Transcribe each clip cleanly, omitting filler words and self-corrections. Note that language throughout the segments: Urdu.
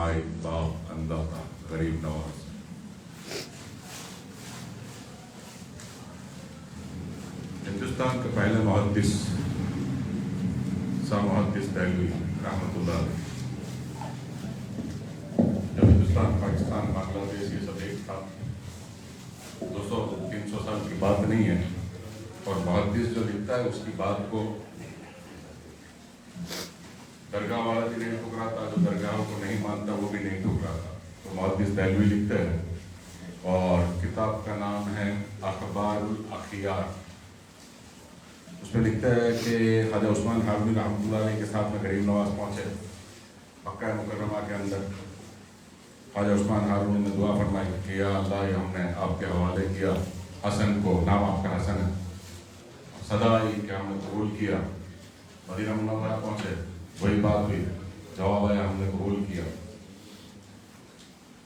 مائی باپ اندھا تھا غریب نواز. ہندوستان کے پہلے محدث شاہ محدث دہلوی رحمۃ اللہ علیہ، جب ہندوستان پاکستان بنگلہ دیش یہ سب ایک تھا، 200-300 سال کی بات نہیں ہے، اور محدث جو لکھتا ہے اس کی بات کو درگاہ والا بھی نہیں ٹھکراتا، جو درگاہوں کو نہیں مانتا وہ بھی نہیں ٹھکراتا. تو محدث دہلوی لکھتے ہیں، اور کتاب کا نام ہے اخبار الاخیار. اس میں لکھتا ہے کہ خواجہ عثمان ہارونی رحمۃ اللہ علیہ کے ساتھ میں غریب نواز پہنچے مکہ مکرمہ کے اندر. خواجہ عثمان ہارونی نے دعا فرمائی کہ یا اللہ، یہ ہم نے آپ کے حوالے کیا حسن کو، نام آپ کا حسن ہے، صدا آئی کہ ہم نے قبول کیا. مدینہ منورہ پہنچے، وہی بات ہوئی، جواب آیا ہم نے قبول کیا.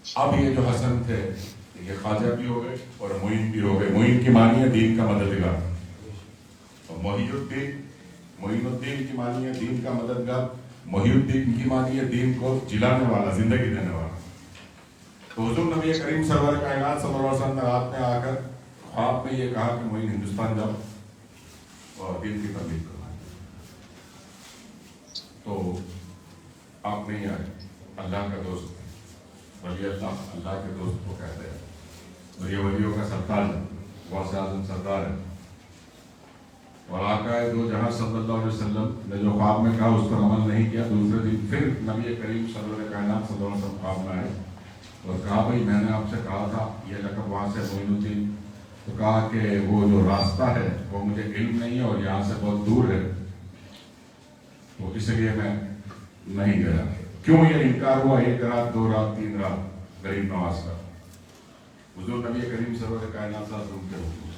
اب یہ جو حسن تھے یہ خواجہ بھی ہو گئے اور معین بھی ہو گئے. معین کی معنی ہے دین کا مددگار، اور معین الدین کی معنی ہے دین کا مددگار. محی الدین کی معنی ہے دین کو جلانے والا، زندگی دینے والا. تو حضور نبی کریم سرور کائنات صلی اللہ علیہ وسلم نے رات میں آ کر خواب میں یہ کہا کہ معین ہندوستان جاؤ اور دین کی تبلیغ کرو. تو آپ نہیں آئے. اللہ کا دوست ولی اللہ کے دوست کو کہتے ہیں، اور یہ ولیوں کا سردار ہے، غوث اعظم سردار ہے. اور آقا دو جہاں صلی اللہ علیہ وسلم نے جو خواب میں کہا اس پر عمل نہیں کیا. دوسرے دن پھر نبی کریم سرور کائنات صلی اللہ علیہ وسلم خواب میں آئے اور کہا بھائی میں نے آپ سے کہا تھا یہ لقب وہاں سے معین الدین. تو کہا کہ وہ جو راستہ ہے وہ مجھے علم نہیں ہے اور یہاں سے بہت دور ہے، تو اس لیے میں نہیں گیا. کیوں یہ انکار ہوا؟ 1 رات 2 رات 3 رات غریب نواز کا. حضور نبی کریم سرور کائنات صلی اللہ علیہ وسلم کے حکم.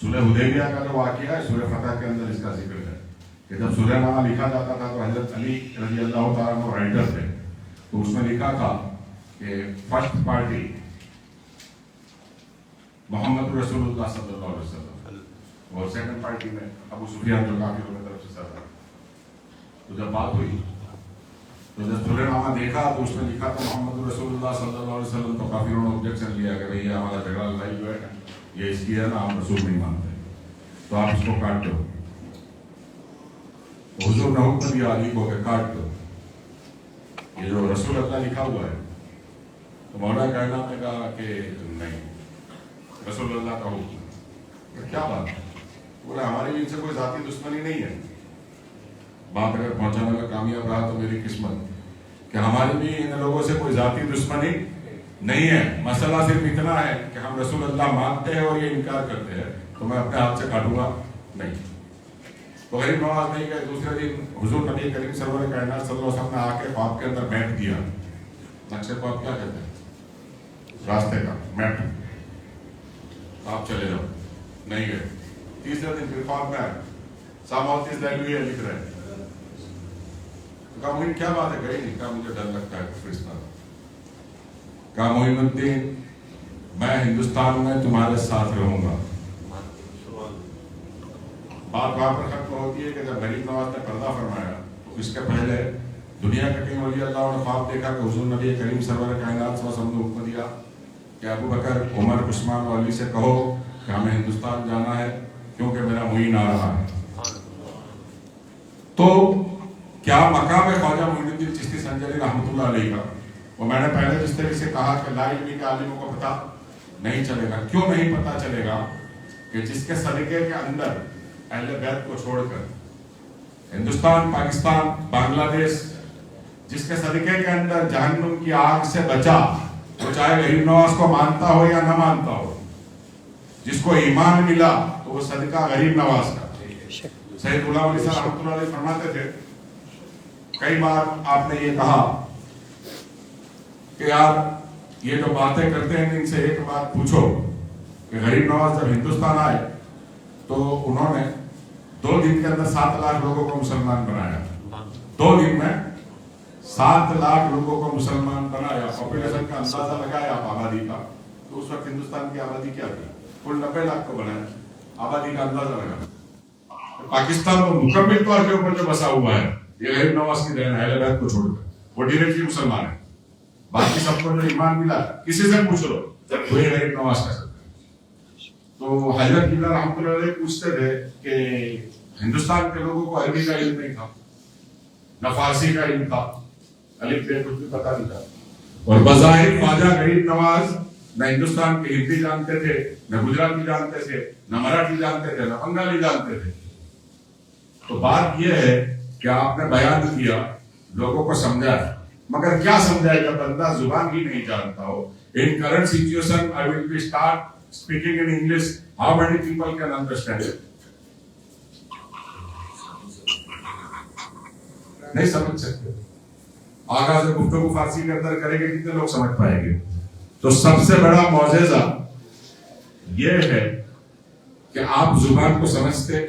سورہ حدیبیہ کا جو واقعہ ہے سورہ فتح کے اندر اس کا ذکر ہے کہ جب سورہ نامہ لکھا جاتا تھا تو حضرت علی رضی اللہ تعالیٰ عنہ رائٹر تھے، تو اس میں لکھا تھا کہ فرسٹ پارٹی محمد رسول اللہ صلی اللہ علیہ وسلم، اور سیکنڈ پارٹی میں ابو سفیان جو کافروں کی طرف سے سر تھا. تو جب بات ہوئی تو جب سورہ نامہ دیکھا تو اس میں لکھا تھا محمد رسول اللہ صلی اللہ علیہ وسلم. تو کافروں نے آبجیکشن لیا کہ بھئی ہمارا جھگڑا لڑائی جو ہے یہ اس کی ہے نا، ہم رسول نہیں مانتے، تو آپ اس کو کاٹ دو. حضور نے حکم دیا علی کو کہ کاٹ دو، یہ جو رسول اللہ لکھا ہوا ہے. تو مولا کائنات نے کہا کہ نہیں، رسول اللہ کا حکم. کیا بات ہے؟ بولا ہماری بھی ان سے کوئی ذاتی دشمنی نہیں ہے. بات اگر پہنچانے میں کامیاب رہا تو میری قسمت کہ ہماری بھی ان لوگوں سے کوئی ذاتی دشمنی نہیں ہے. مسئلہ صرف اتنا ہے کہ ہم رسول اللہ مانتے ہیں اور یہ انکار کرتے ہیں، تو میں اپنے ہاتھ سے کاٹوں گا نہیں. تو غریب نواز نہیں گئے. دوسرے دن حضور نبی کریم سرور کائنات صلی اللہ علیہ وسلم نے آ کے خواب کے اندر میپ دیا. نقشے کو آپ کیا کہتے ہیں؟ راستے کا میپ. آپ چلے جاؤ. نہیں گئے. تیسرے دن پھر خواب میں آئے، شاہ محدث دہلوی لکھ رہے ہیں. کہا معین کیا بات ہے؟ گئی نہیں. کہا مجھے ڈر لگتا ہے فرشتہ. کہا معین الدین میں ہندوستان میں تمہارے ساتھ رہوں گا. بات وہاں پر ختم ہوتی ہے کہ جب غریب نواز نے پردہ فرمایا تو اس کے پہلے دنیا کے کئی ولی اللہ نے خواب دیکھا کہ حضور نبی کریم سرور کائنات صلی اللہ علیہ وسلم نے حکم دیا کہ ابو بکر، عمر، عثمان و علی سے کہو کہ ہمیں ہندوستان جانا ہے کیونکہ میرا معین آ رہا ہے. تو کیا مقام ہے خواجہ معین الدین چشتی سنجری رحمۃ اللہ علیہ کا؟ وہ میں نے پہلے جس طرح سے کہا کہ لا علمی کے عالموں کو پتہ نہیں چلے گا. کیوں نہیں پتہ چلے گا؟ کہ جس کے صدقے کے اندر اہل بیت کو چھوڑ کر ہندوستان، پاکستان، بنگلہ دیش جس کے صدقے کے اندر جہنم کی آگ سے بچا، تو چاہے غریب نواز کو مانتا ہو یا نہ مانتا ہو، جس کو ایمان ملا تو وہ صدقہ غریب نواز کا. سید غلام علی صاحب رحمۃ اللہ علیہ فرماتے تھے، کئی بار آپ نے یہ کہا کہ یار یہ جو باتیں کرتے ہیں ان سے ایک بات پوچھو کہ غریب نواز جب ہندوستان آئے تو انہوں نے 2 دن کے اندر 7 لاکھ لوگوں کو مسلمان بنایا. 2 دن میں 7 لاکھ لوگوں کو مسلمان بنایا. پاپولیشن کا اندازہ لگایا آپ آبادی کا، تو اس وقت ہندوستان کی آبادی کیا تھی؟ کل 90 لاکھ کو بنایا. آبادی کا اندازہ لگا. پاکستان کو مکمل طور کے اوپر جو بسا ہوا ہے یہ غریب نواز کی دین ہے، اہل بیت کو چھوڑ کر. وہ ڈائریکٹلی مسلمان ہے. باقی سب کو جو ایمان ملا کسی سے پوچھ لو وہی غریب نواز کر سکتے ہیں. تو حضرت قبلہ رحمۃ اللہ علیہ پوچھتے تھے کہ ہندوستان کے لوگوں کو عربی کا علم نہیں تھا, نہ فارسی کا علم تھا, الف بے کچھ بھی پتہ نہیں تھا, اور بظاہر خواجہ غریب نواز نہ ہندوستان کی ہندی جانتے تھے, نہ گجراتی جانتے تھے, نہ مراٹھی جانتے تھے, نہ بنگالی جانتے تھے. تو بات یہ ہے کہ آپ نے بیان کیا, لوگوں کو سمجھایا, مگر کیا سمجھائے گا بندہ زبان ہی نہیں جانتا ہو. In current situation, I will be start speaking in English. How many people can understand it? نہیں سمجھ سکتے. آغاز گفتگو فارسی کے اندر کریں گے کتنے لوگ سمجھ پائیں گے؟ تو سب سے بڑا معجزہ یہ ہے کہ آپ زبان کو سمجھتے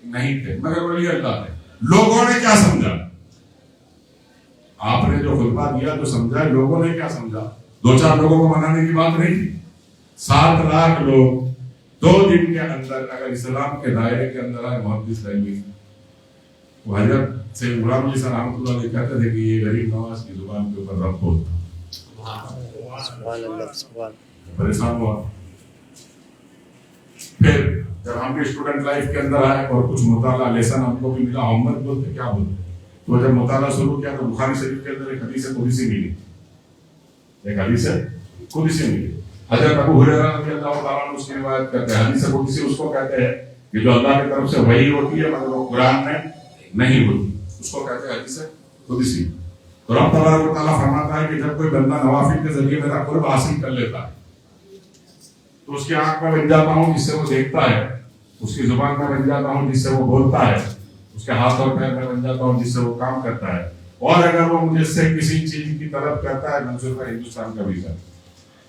نہیں تھے, مگر ولی اللہ نے. لوگوں نے کیا سمجھا؟ آپ نے جو خطبہ دیا تو سمجھا, لوگوں نے کیا سمجھا؟ 2-4 لوگوں کو منانے کی بات نہیں تھی. 7 لاکھ لوگ 2 دن کے اندر اگر اسلام کے دائرے کے اندر آئے محدث رہنگی. وہ حضرت سے غلام علی صاحب رحمۃ اللہ علیہ کہتے تھے کہ یہ غریب نواز کی زبان کے اوپر رب بولتا. پریشان ہوا. پھر جب ہم بھی اسٹوڈنٹ لائف کے اندر آئے اور کچھ مطالعہ لیسن ہم کو بھی ملا, محمد بولتے کیا بولتے, تو جب مطالعہ شروع کیا تو بخاری شریف کے اندر ایک حدیث قدسی ملی. ایک حدیث قدسی ملی. حضرت ابو ہریرہ رضی اللہ تعالیٰ عنہ اس کی روایت کرتے ہیں. حدیث قدسی اس کو کہتے ہیں کہ جو اللہ کی طرف سے وحی ہوتی ہے مگر وہ قرآن میں نہیں ہوتی, اس کو کہتے ہیں حدیث قدسی. تو رب تبارک و تعالیٰ فرماتا ہے کہ جب کوئی بندہ نوافل کے ذریعے میرا قرب حاصل کر لیتا ہے تو اس کی آنکھ میں بن جاتا ہوں جس سے وہ دیکھتا ہے, اس کی زبان میں بن جاتا ہوں جس سے وہ بولتا ہے, اس کے ہاتھ اور پیر میں بن جاتا ہوں جس سے وہ کام کرتا ہے, اور اگر وہ مجھ سے کسی چیز کی طلب کرتا ہے منظور کا ہندوستان کا ویزا,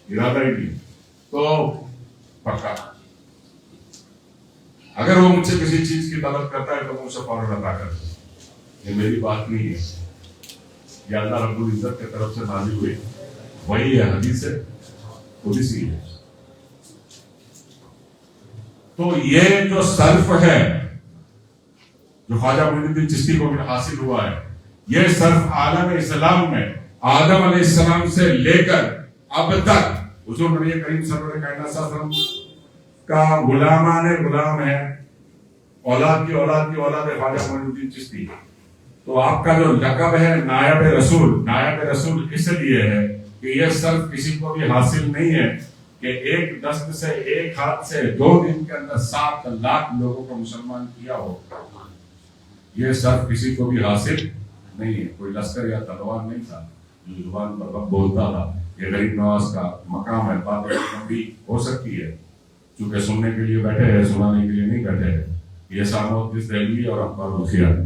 ارادہ ہی نہیں تو پکا. اگر وہ مجھ سے کسی چیز کی طلب کرتا ہے تو میں اسے فوراً عطا کرتا ہوں. یہ میری بات نہیں ہے, یہ اللہ رب العزت کی طرف سے نازل ہوئی وہی ہے, حدیث قدسی ہے. تو یہ جو صرف ہے جو خواجہ معین الدین چشتی کو بھی حاصل ہوا ہے, یہ صرف عالم اسلام میں آدم علیہ السلام سے لے کر اب تک حضور نبی کریم صلی اللہ علیہ وسلم کا غلامان غلام ہے, اولاد کی اولاد کی اولاد ہے خواجہ معین الدین چشتی. تو آپ کا جو لقب ہے نائب رسول, نائب رسول اس لیے ہے کہ یہ صرف کسی کو بھی حاصل نہیں ہے کہ ایک دست سے ایک ہاتھ سے 2 دن کے اندر 7 لاکھ لوگوں کو مسلمان کیا ہو. یہ صرف کسی کو بھی حاصل نہیں ہے. کوئی لشکر یا تلوار نہیں تھا جو زبان پر رب بولتا تھا. یہ غریب نواز کا مقام ہے. بات لمبی ہو سکتی ہے چونکہ سننے کے لیے بیٹھے ہیں, سنانے کے لیے نہیں بیٹھے ہیں. یہ سامو دس دہلی اور اخبار الخیال.